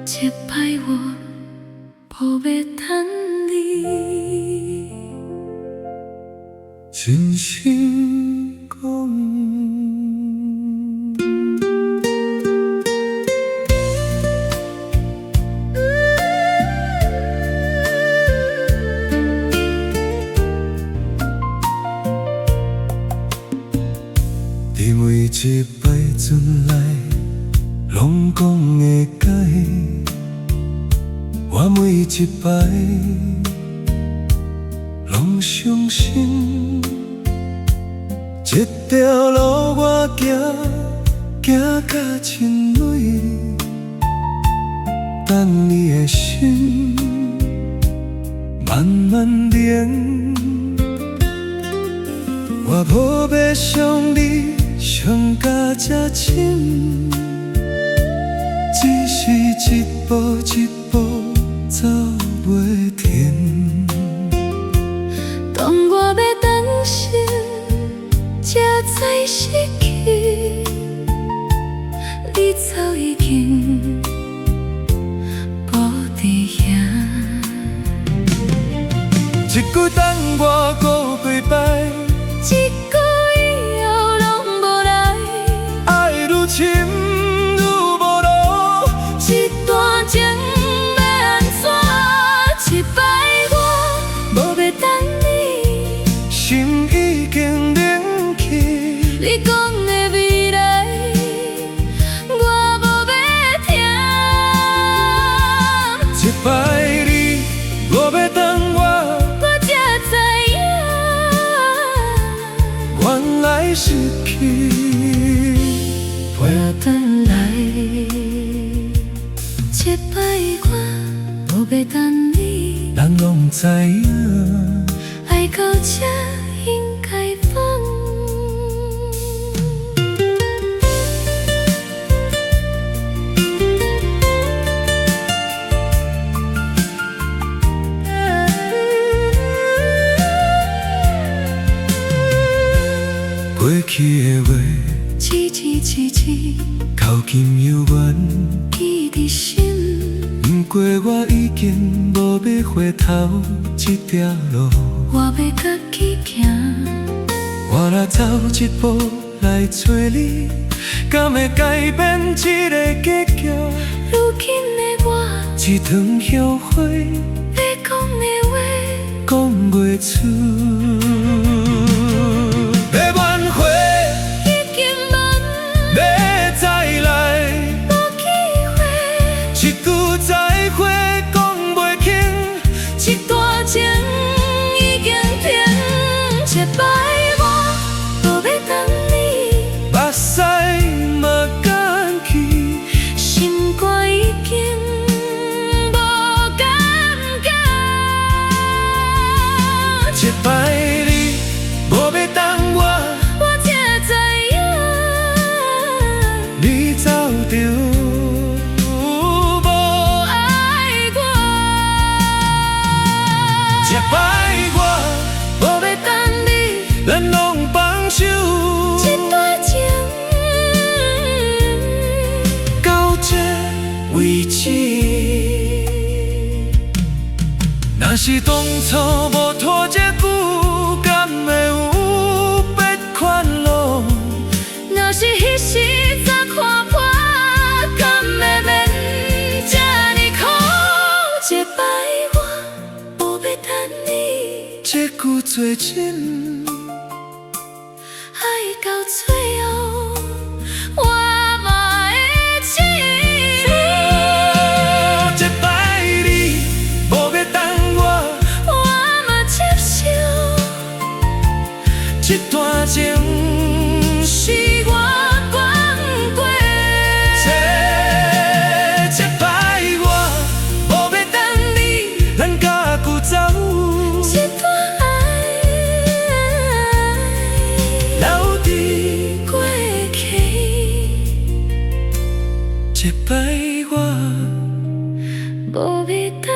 这摆我无欲等你，真心讲，因为一摆转来，拢讲会改。我每一摆拢相信，这条路我行到真累，等你的心慢慢冷。我无要伤你伤到这深，只是一步一步走袂停。当我要等心，才知失去，你早已经无伫遐。一句等我过几摆，一句以后拢无来，爱愈深愈无路，一段情要安怎？一摆我无要等你，心已经冷去。你讲的未来，我无要听。一摆你无要等我，我才知影，原来失去我等来。一摆我无要等你，人拢知影。爱到这应该放。过去的话，痴痴痴痴，扣金犹原，记伫心。不过我已经无要回头，这条路我要家己行，我若走一步来找你，敢会改变这个结局？如今的我，一团后悔，要讲的话讲袂出。要挽回，已经慢，要再来，无机会。一句再会讲袂轻，一段情已经停，一摆我无要等你，目屎嘛干去，心肝已经无感觉。一摆你无要等我，我才知影，你早就无爱我。一摆我无要等你，咱拢放手，一段情到这为止。若是当初无拖这久，敢会有别款路？若是彼时早看破，敢会免这呢苦？一摆我无要等你，这句做真，爱到最后我嘛会死。一摆你无要等我，我嘛接受，这段情是我讲过。一摆我无要等你，咱甲旧走，一段爱留伫过去，一摆我无要等